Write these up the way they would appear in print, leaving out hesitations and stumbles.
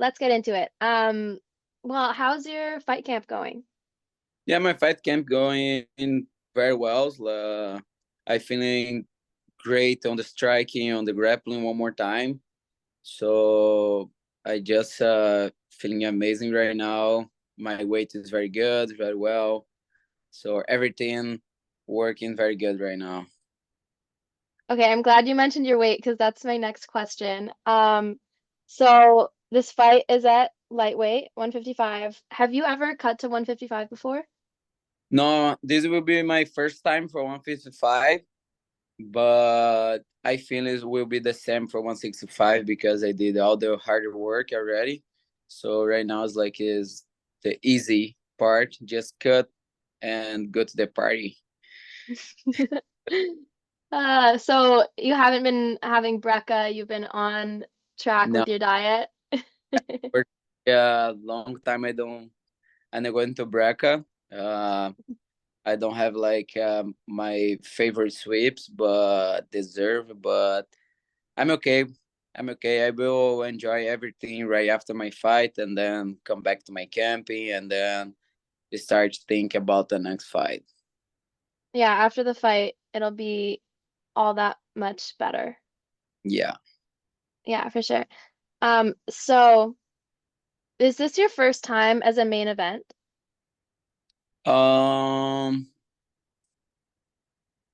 let's get into it. Well, how's your fight camp going? Yeah, my fight camp going very well. I feeling great on the striking, on the grappling one more time. So I just feeling amazing right now. My weight is very good, very well. So everything working very good right now. Okay, I'm glad you mentioned your weight because that's my next question. So this fight is at lightweight, 155. Have you ever cut to 155 before? No, this will be my first time for 155, but I feel it will be the same for 165 because I did all the hard work already. So right now it's like is the easy part, just cut and go to the party. So you haven't been having brecca, you've been on track Now with your diet. for a long time I'm not going to Breca. I don't have like my favorite sweeps, but deserve. But I'm okay. I'm okay. I will enjoy everything right after my fight, and then come back to my camping, and then start to think about the next fight. Yeah, after the fight, it'll be all that much better. Yeah. Yeah, for sure. So is this your first time as a main event? Um,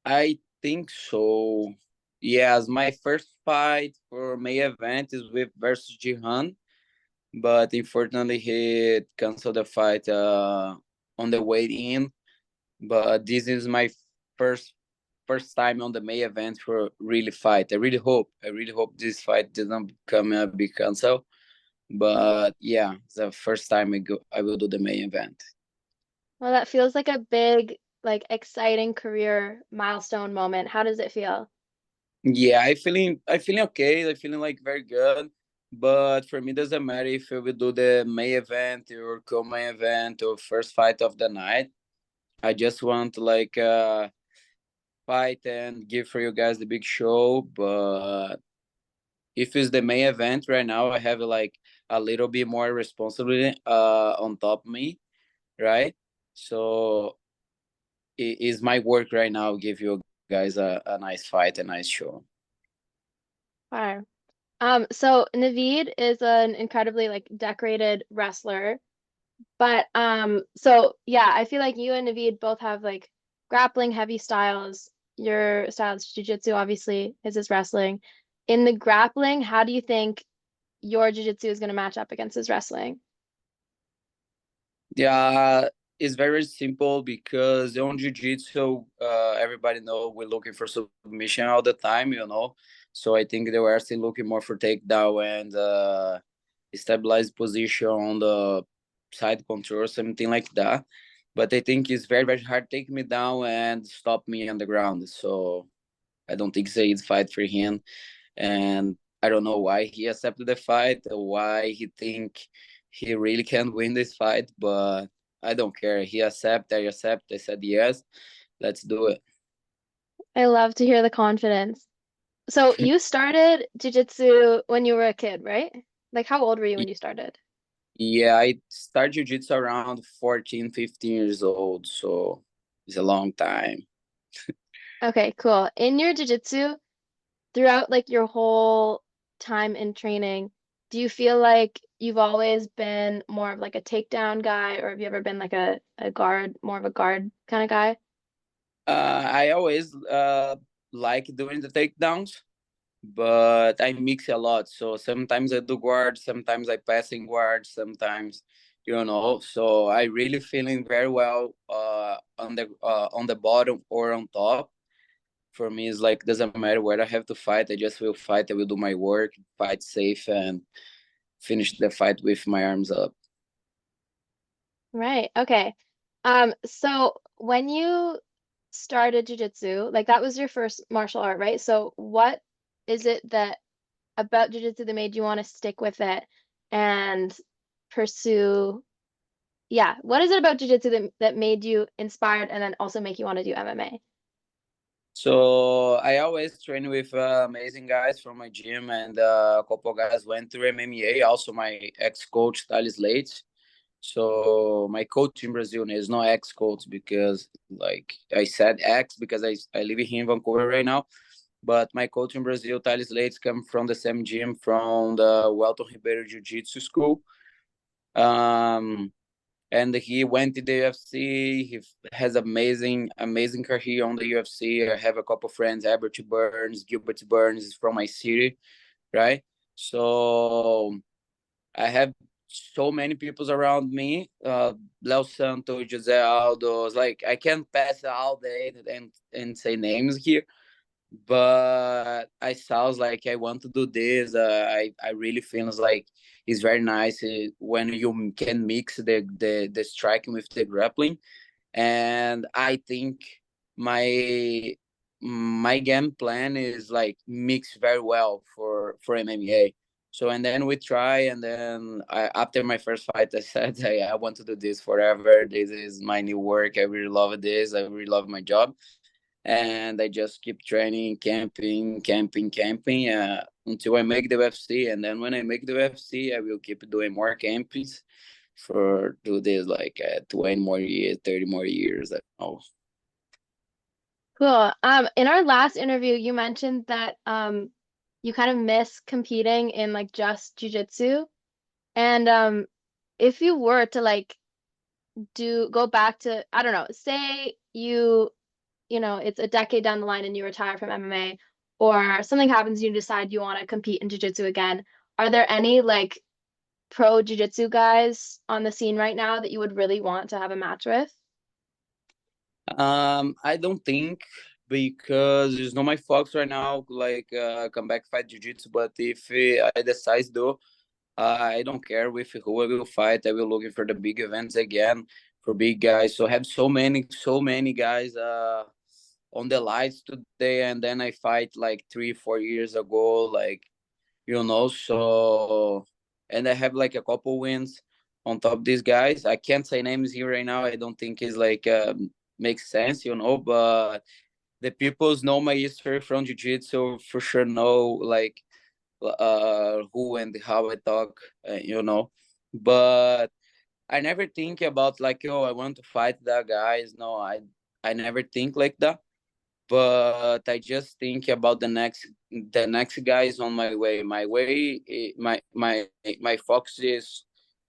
I think so. Yes, my first fight for main event is with versus Jihan, but unfortunately he canceled the fight on the way in. But this is my first first time on the main event for really fight. I really hope this fight doesn't come a big cancel. But yeah, it's the first time I will do the main event. Well, that feels like a big, like exciting career milestone moment. How does it feel? Yeah, I feeling okay. I feeling like very good. But for me, doesn't matter if we do the main event or co-main event or first fight of the night. I just want like fight and give for you guys the big show. But if it's the main event right now, I have like a little bit more responsibility on top of me, right? So it is my work right now. Give you guys a nice fight, a nice show. Fire. So Navid is an incredibly like decorated wrestler, but so yeah, I feel like you and Navid both have like grappling heavy styles. Your style is jiu-jitsu, obviously, his is wrestling. In the grappling, how do you think your jiu-jitsu is going to match up against his wrestling? Yeah, it's very simple because on jiu-jitsu, everybody know we're looking for submission all the time, you know. So I think they were still looking more for takedown and stabilize position on the side control, something like that. But I think it's very, very hard to take me down and stop me on the ground. So I don't think it's a easy fight for him. And I don't know why he accepted the fight, or why he think he really can win this fight, but I don't care. He accept, I accept. I said yes, let's do it. I love to hear the confidence. So you started jiu-jitsu when you were a kid, right? Like how old were you when you started? Yeah, I started jiu-jitsu around 14, 15 years old, so it's a long time. Okay, cool. In your jiu-jitsu, throughout like your whole time in training, do you feel like you've always been more of like a takedown guy, or have you ever been like a guard, more of a guard kind of guy? I always like doing the takedowns, but I mix a lot. So sometimes I do guard, sometimes I passing guard, sometimes So I really feeling very well on the bottom or on top. For me, it's like doesn't matter where I have to fight. I just will fight. I will do my work, fight safe, and finish the fight with my arms up. Right. Okay. So when you started jiu-jitsu, like that was your first martial art, right? So what is it that about jiu-jitsu that made you want to stick with it and pursue, yeah, what is it about jiu-jitsu that made you inspired and then also make you want to do MMA? So I always train with amazing guys from my gym, and a couple guys went through MMA. Also, my ex-coach Thales Leite. So my coach in Brazil is not ex-coach because, like I said, ex because I live here in Vancouver right now. But my coach in Brazil, Thales Leite, come from the same gym from the Welton Ribeiro Jiu Jitsu school. Um, and he went to the UFC. He has amazing career on the UFC. I have a couple friends, Gilbert Burns is from my city, right? So I have so many people around me. Leo Santos, Jose Aldo. Like I can't pass all day and say names here, but I sounds like I want to do this. I really feels like it's very nice when you can mix the striking with the grappling, and I think my my game plan is like mixed very well for MMA. So and then we try, and then after my first fight, I said, hey, I want to do this forever. This is my new work. I really love this. I really love my job, and I just keep training, camping until I make the UFC. And then when I make the UFC, I will keep doing more campings for do this like 20 more years, 30 more years. I don't know. Cool. In our last interview, you mentioned that you kind of miss competing in like just jujitsu. And if you were to like do go back to, I don't know, say it's a decade down the line and you retire from MMA, or something happens, you decide you want to compete in jiu-jitsu again. Are there any like pro jiu-jitsu guys on the scene right now that you would really want to have a match with? I don't think because it's not my focus right now. Like come back fight jiu-jitsu, but if I decide to, I don't care with who I will fight. I will looking for the big events again for big guys. So I have so many guys on the lights today, and then I fight like 3 4 years ago, like So and I have like a couple wins on top of these guys. I can't say names here right now. I don't think it's like makes sense, But the peoples know my history from jiu-jitsu for sure. Know like who and how I talk, But I never think about like, oh, I want to fight that guys. No, I never think like that. But I just think about the next guys on my way. My way, my focus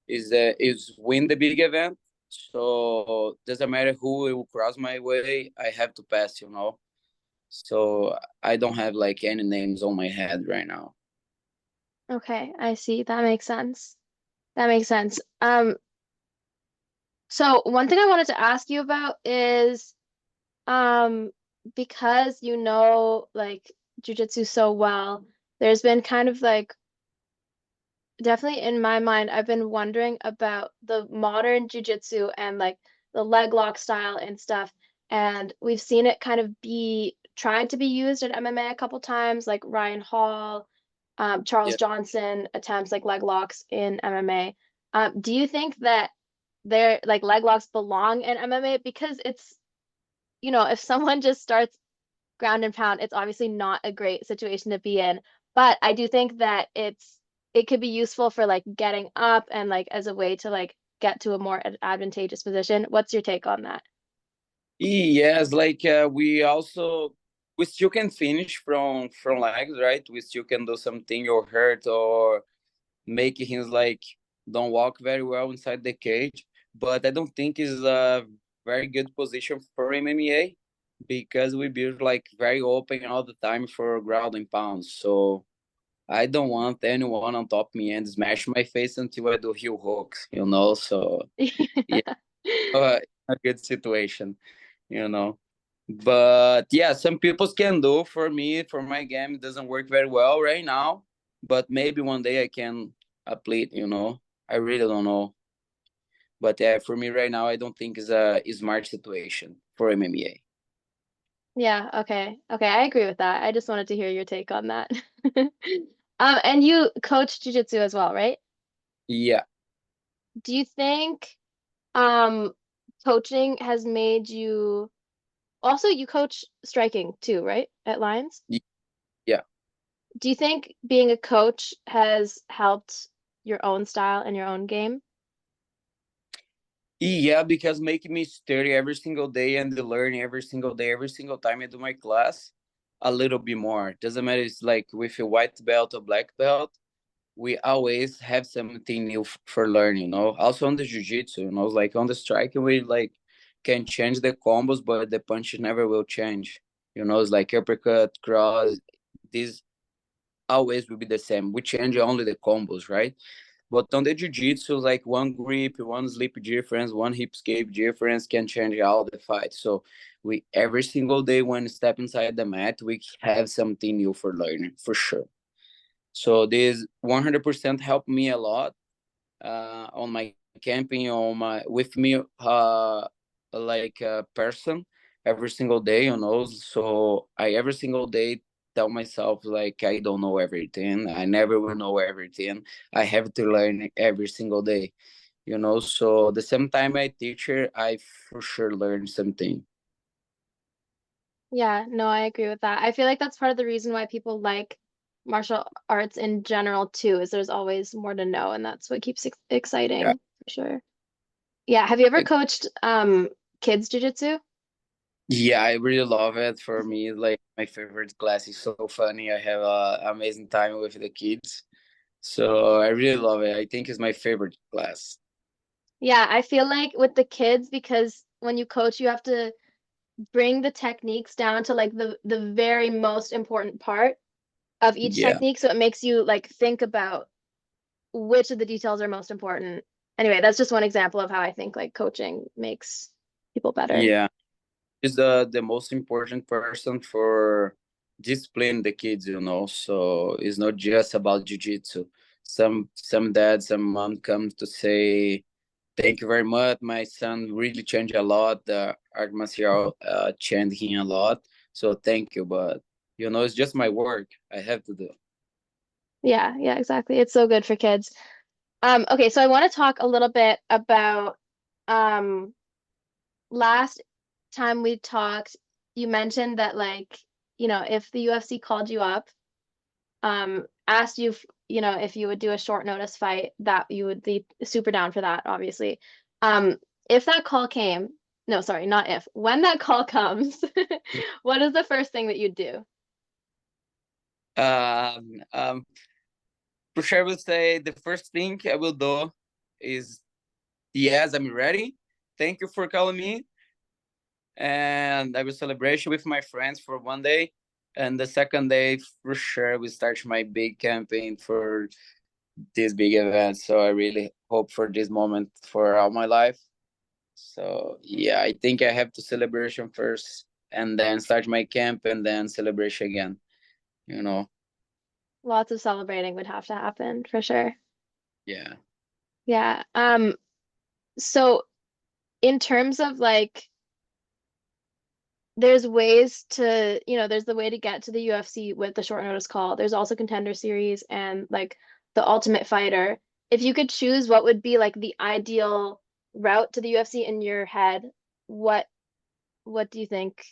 is win the big event. So doesn't matter who will cross my way, I have to pass. So I don't have like any names on my head right now. Okay, I see. That makes sense. That makes sense. So one thing I wanted to ask you about is Um, because you know like jujitsu so well, there's been kind of like definitely in my mind, I've been wondering about the modern jujitsu and like the leg lock style and stuff. And we've seen it kind of be tried to be used in MMA a couple times, like Ryan Hall, Charles Yeah. Johnson attempts like leg locks in MMA. Do you think that they're like leg locks belong in MMA? Because it's, if someone just starts ground and pound, it's obviously not a great situation to be in. But I do think that it could be useful for like getting up and like as a way to like get to a more advantageous position. What's your take on that? Yes, like we still can finish from legs, right? We still can do something or hurt or make him like don't walk very well inside the cage. But I don't think is a very good position for MMA because we build like very open all the time for ground and pounds. So I don't want anyone on top of me and smash my face until I do heel hooks. So yeah, a good situation, you know. But yeah, some people can do. For me, for my game, it doesn't work very well right now. But maybe one day I can apply it. I really don't know. But yeah, for me right now, I don't think it's a smart situation for MMA. Yeah, okay. Okay, I agree with that. I just wanted to hear your take on that. And you coach jujitsu as well, right? Yeah. Do you think um coaching has made you Also, you coach striking too, right? At Lions? Yeah. Do you think being a coach has helped your own style and your own game? Yeah, because making me study every single day and learning every single day, every single time I do my class, a little bit more. Doesn't matter. It's like with a white belt or black belt, we always have something new for learning. Also on the jiu-jitsu, like on the striking, we like can change the combos, but the punch never will change. It's like uppercut, cross. This always will be the same. We change only the combos, right? But on the jiu-jitsu, like one grip, one slip difference, one hip escape difference can change all the fight. So we every single day when we step inside the mat, we have something new for learning for sure. So this 100% helped me a lot on my camping, on my with me like a person every single day. So I every single day tell myself like I don't know everything. I never will know everything. I have to learn every single day. So the same time I teach her, I for sure learn something. Yeah, no, I agree with that. I feel like that's part of the reason why people like martial arts in general too, is there's always more to know, and that's what keeps it Yeah. exciting for sure. Yeah, have you ever Like, coached kids jujitsu? yeah, I really love it. For me, like my favorite class is so funny. I have amazing time with the kids. So I really love it. I think it's my favorite class. Yeah, I feel like with the kids, because when you coach, you have to bring the techniques down to like the very most important part of each Yeah. technique, so it makes you like think about which of the details are most important. Anyway, that's just one example of how I think like coaching makes people better. Yeah. Is the most important person for discipline the kids. So it's not just about jiu-jitsu. Some dad, some mom comes to say, thank you very much. My son really changed a lot. The art martial changed him a lot. So thank you. But it's just my work. I have to do. Yeah, yeah, exactly. It's so good for kids. Okay, so I want to talk a little bit about um last time we talked, you mentioned that like, if the UFC called you up, asked you, if you would do a short notice fight, that you would be super down for that, obviously. Um, if that call came, no, sorry, not if, when that call comes, what is the first thing that you'd do? Um, um, for sure, I will say the first thing I will do is yes, I'm ready. Thank you for calling me. And I will celebration with my friends for one day. And the second day, for sure, we start my big campaign for this big event. So I really hope for this moment for all my life. So yeah, I think I have to celebration first and then start my camp and then celebration again, you know. Lots of celebrating would have to happen for sure. Yeah. Yeah. So in terms of like, there's ways to, there's the way to get to the UFC with the short notice call. There's also Contender Series and like the Ultimate Fighter. If you could choose what would be like the ideal route to the UFC in your head, what what do you think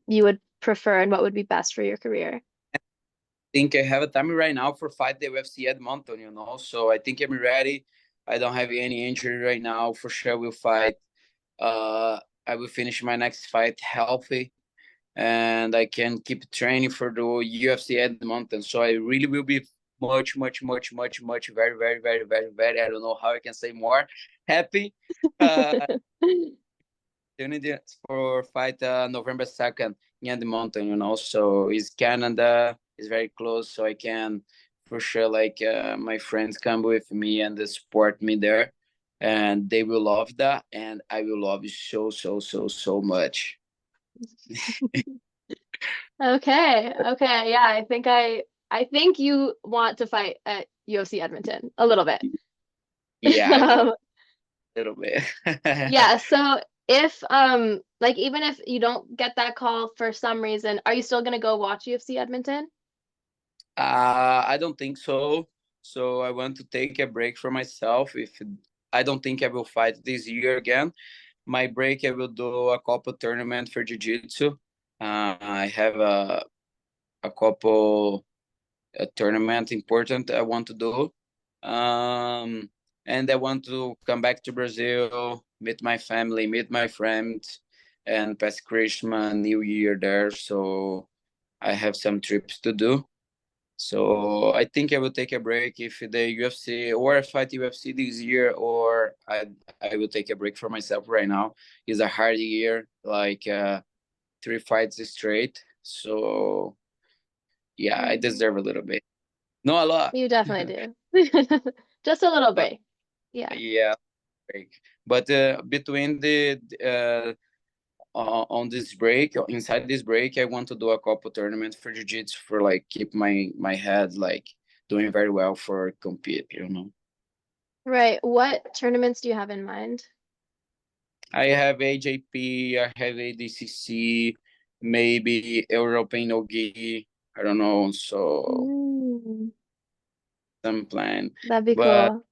you would prefer and what would be best for your career? Think I have a time right now for fight the UFC Edmonton. So I think I'm ready. I don't have any injury right now. For sure we'll fight. Uh I will finish my next fight healthy and I can keep training for the UFC Edmonton. So I really will be much, much, much, much, much, very, very, very, very, very. I don't know how I can say more. Happy. Uh, opportunity for fight November 2nd in Edmonton. So it's Canada. It's very close, so I can for sure like my friends come with me and they support me there, and they will love that, and I will love it so so so so much. Okay, okay, yeah, I think you want to fight at UFC Edmonton a little bit. Yeah, I want Um, a little bit. yeah, so if like even if you don't get that call for some reason, are you still gonna go watch UFC Edmonton? I don't think so. So I want to take a break for myself. If I don't think I will fight this year again, my break, I will do a couple tournament for Jiu Jitsu. I have a couple a tournament important I want to do. Um, and I want to come back to Brazil, meet my family, meet my friends, and pass Christmas, New Year there. So I have some trips to do. So I think I will take a break if the UFC or I fight UFC this year, or I will take a break for myself right now. It's a hard year, like 3 fights straight. So yeah, I Mhm. deserve a little bit. Not a lot. You definitely do. Just a little But break. Yeah. yeah, break. But between the on this break, inside this break, I want to do a couple tournaments for jiu-jitsu for like keep my head like doing very well for compete, you know. Right. What tournaments do you have in mind? I have AJP, I have ADCC, maybe European Ogi, I don't know, so Mm, some plan. that'd be But cool.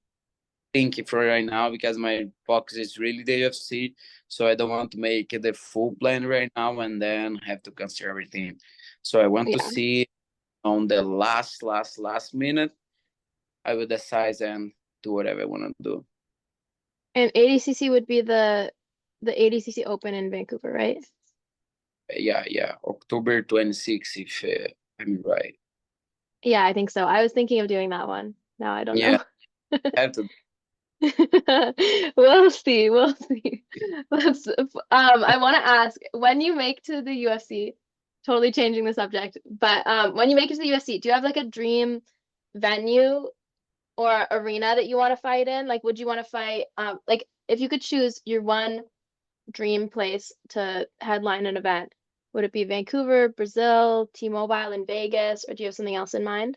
think for right now because my focus is really the UFC, so I don't want to make the full plan right now and then have to consider everything. So I want to Yeah. see on the last minute. I will decide and do whatever I want to do. And ADCC would be the ADCC Open in Vancouver, right? Yeah, October 26th if I'm right. Yeah, I think so. I was thinking of doing that one. Now I don't Yeah, know. I have to. We'll see. We'll see. I want to ask, when you make to the UFC, totally changing the subject, but when you make it to the UFC, do you have like a dream venue or arena that you want to fight in? Like, would you want to fight, like if you could choose your one dream place to headline an event, would it be Vancouver, Brazil, T-Mobile in Vegas, or do you have something else in mind?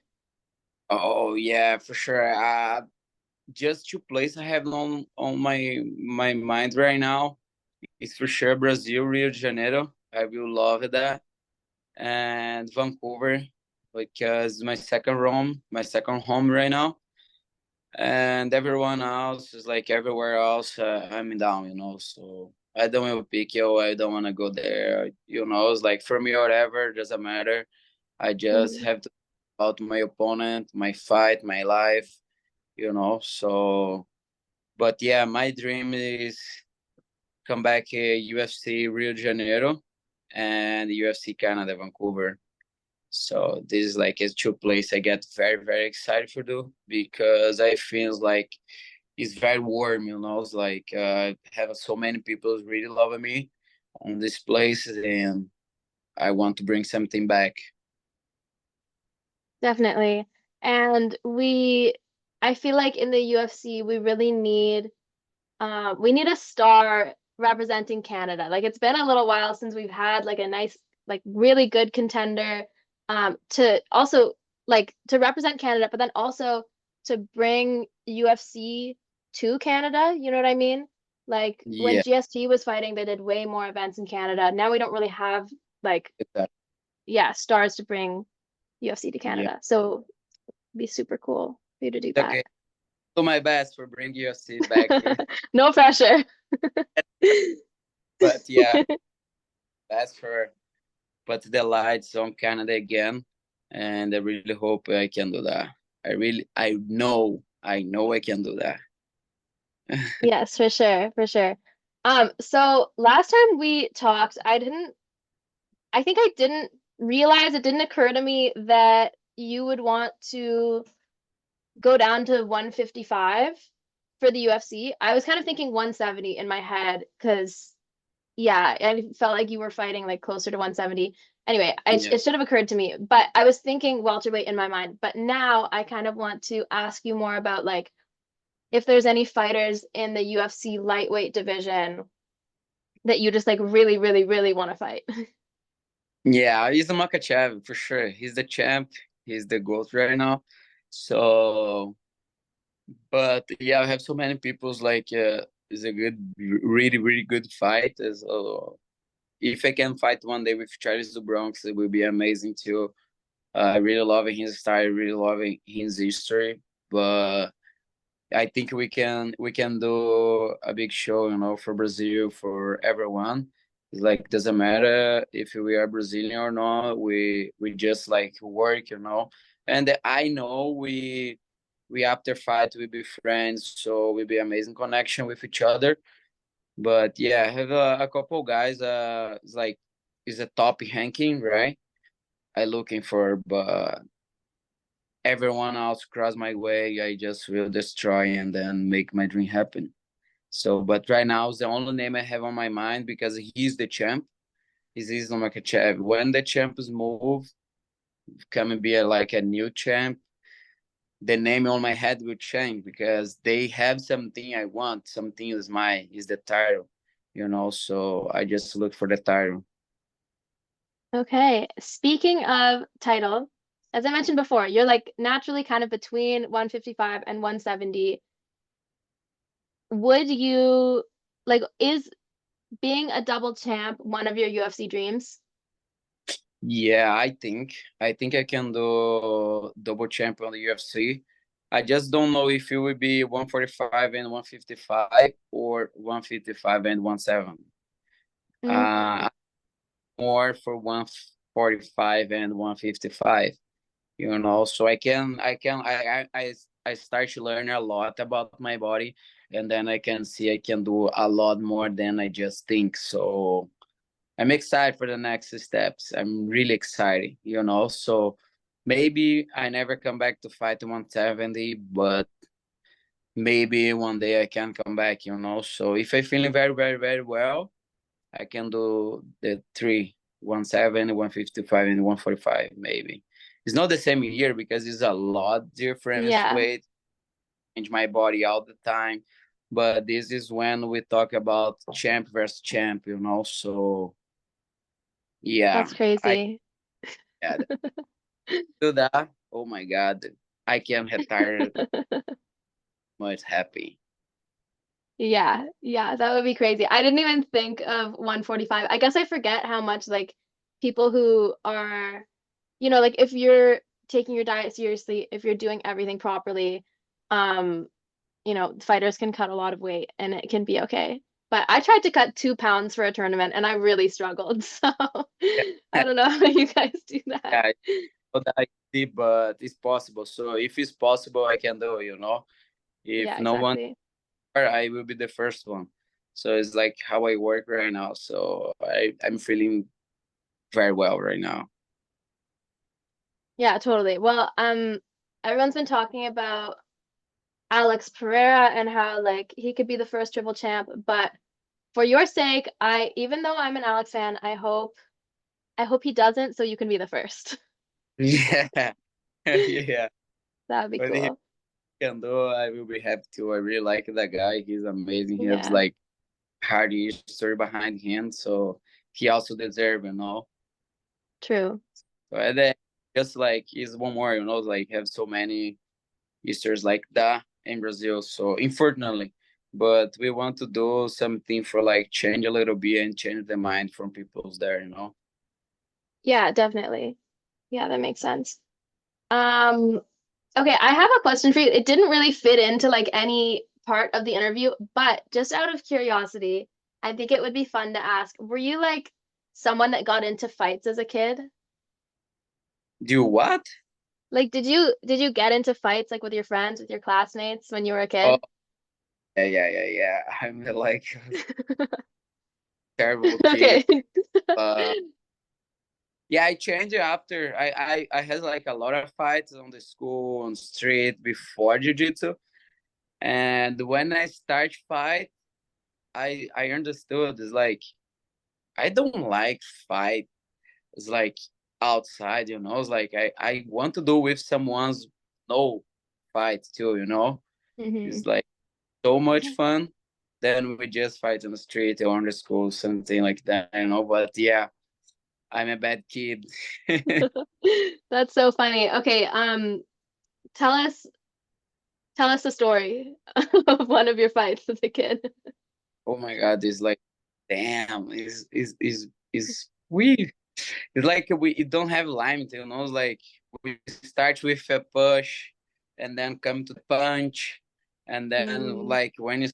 Oh yeah, for sure. Just two places I have on my mind right now. It's for sure Brazil, Rio de Janeiro. I will love that, and Vancouver because my second home right now. And everyone else is like everywhere else. I'm down, you know. So I don't want to pick you. I don't want to go there. You know, it's like for me, whatever doesn't matter. I just Mhm. have to about my opponent, my fight, my life. You know. So, but yeah, my dream is come back UFC Rio de Janeiro and UFC Canada Vancouver. So this is like a two place I get very excited for do because I feel like it's very warm, you know. It's like have so many people really loving me on this place, and I want to bring something back. Definitely. And I feel like in the UFC, we need a star representing Canada. Like it's been a little while since we've had like a nice, like really good contender, to also like to represent Canada, but then also to bring UFC to Canada. You know what I mean? Like when Yeah, GST was fighting, they did way more events in Canada. Now we don't really have like, exactly. yeah, stars to bring UFC to Yeah, Canada. So it'd be super cool for you to do that. okay. Do my best for bring UFC back here, No pressure. but yeah, that's for put the lights on Canada again, and I really hope I can do that. I know I can do that. Yes, for sure, for sure. So last time we talked, I think I didn't realize, it didn't occur to me that you would want to go down to 155 for the UFC. I was kind of thinking 170 in my head because, yeah, I felt like you were fighting like closer to 170. Anyway, Yeah. it should have occurred to me, but I was thinking welterweight in my mind. But now I kind of want to ask you more about like if there's any fighters in the UFC lightweight division that you just like really want to fight. Yeah, he's a Makachev for sure. He's the champ. He's the GOAT right now. So, but yeah, I have so many people's like it's a good, really good fight. So if I can fight one day with Charles the Bronx, it will be amazing too. I really love his style, really loving his history. But I think we can do a big show, for Brazil, for everyone. It's like doesn't matter if we are Brazilian or not. We just like work, And I know we after fight we be friends, so we be amazing connection with each other. But yeah, I have a couple guys. It's like is a top ranking, right? I looking for, but everyone else cross my way. I just will destroy and then make my dream happen. So, but right now is the only name I have on my mind because he's the champ. He's Islam Makachev. When the champs move, come and be like a new champ, the name on my head will change because they have something I want. Something is the title, So I just look for the title. Okay. Speaking of title, as I mentioned before, you're like naturally kind of between 155 and 170. Would you like is being a double champ one of your UFC dreams? Yeah, I think I can do double champion on the UFC. I just don't know if it will be 145 and 155 or 155 and 170. Mm, Uh, more for 145 and 155. So I start to learn a lot about my body, and then I can see I can do a lot more than I just think. So I'm excited for the next steps. I'm really excited, So maybe I never come back to fight 170, but maybe one day I can come back. So if I feeling very, very, very well, I can do the three, 170, 155, and 145 maybe. It's not the same here because it's a lot different yeah, weight, change my body all the time. But this is when we talk about champ versus champ. So yeah, that's I crazy. yeah, do that. Oh my God, I can retire much happy. Yeah, yeah, that would be crazy. I didn't even think of 145. I guess I forget how much like people who are, like if you're taking your diet seriously, if you're doing everything properly, um, fighters can cut a lot of weight and it can be okay. But I tried to cut 2 pounds for a tournament and I really struggled. So I don't know how you guys do that. Yeah, not that easy, but it's possible. So if it's possible, I can do. If Yeah, no one, exactly. I will be the first one. So it's like how I work right now. So I'm feeling very well right now. Yeah, totally. Well, everyone's been talking about Alex Pereira and how like he could be the first triple champ, but for your sake, even though I'm an Alex fan, I hope he doesn't so you can be the first. Yeah, yeah. That would be But if he cool. can do, I will be happy too. I really like that guy. He's amazing. He has Yeah, like hard history behind him, so he also deserve. true. So and then just like is one more, like have so many histories like that in Brazil. So unfortunately, but we want to do something for like change a little bit and change the mind from people's there. Yeah, definitely. Yeah, that makes sense. Um, okay, I have a question for you. It didn't really fit into like any part of the interview, but just out of curiosity, I think it would be fun to ask, were you like someone that got into fights as a kid? Do what? Like, did you get into fights like with your friends, with your classmates when you were a Oh kid? yeah, yeah, yeah, yeah. I'm like a terrible kid. Okay. Uh, yeah, I changed it after I had like a lot of fights on the school, on street before jiu-jitsu. And when I start fight, I understood it's like I don't like fight. It's like outside. It's like I want to do with someone's no fight too. hmm It's like so much fun. Then we just fight on the street or on the school, something like that. But yeah, I'm a bad kid. That's so funny. Okay, tell us tell us the story of one of your fights as a kid. Oh my God, it's like damn, is weird. It's like we don't have limit. It's like we start with a push and then come to the punch. And then Mm. like when it's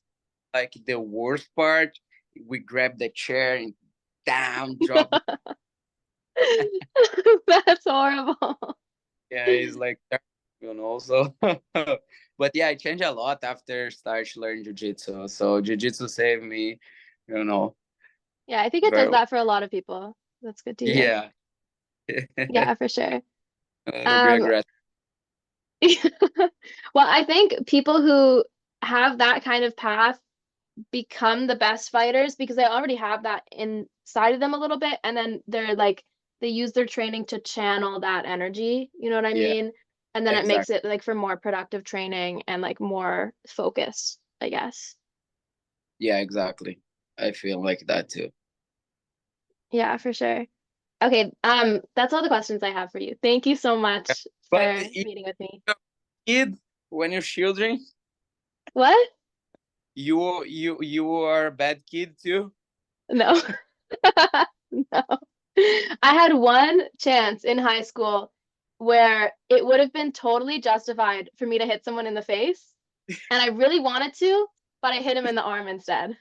like the worst part, we grab the chair and down, drop. That's horrible. Yeah, it's like so. But yeah, I changed a lot after start learning jiu-jitsu. So jiu-jitsu saved me, you know, Yeah, I think it does very that for a lot of people. That's good to hear. yeah. Yeah, for sure. It'll be Um, aggressive. well, I think people who have that kind of path become the best fighters because they already have that inside of them a little bit, and then they're like they use their training to channel that energy, you know what I Yeah, mean? And then it makes exactly. it like for more productive training and like more focus, I guess. Yeah, exactly. I feel like that too. Yeah, for sure. Okay, that's all the questions I have for you. Thank you so much But for meeting with me. kid, when you're children, What? you are a bad kid too. No. No. I had one chance in high school where it would have been totally justified for me to hit someone in the face, and I really wanted to, but I hit him in the arm instead.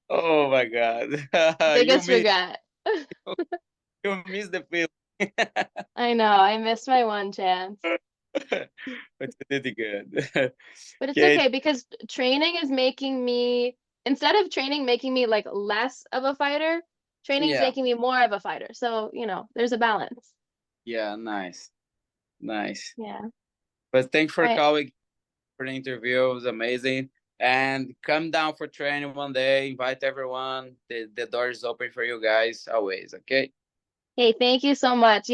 Oh my God. you Biggest miss regret. you miss the feeling. I know, I missed my one chance. But you did good. But it's Okay, okay because training is making me, instead of training making me like less of a fighter, training is yeah, making me more of a fighter. So, there's a balance. yeah, nice, nice. Yeah. All But thanks for right. calling for the interview. It was amazing. And come down for training one day. Invite everyone. The door is open for you guys always. Okay. Hey, thank you so much.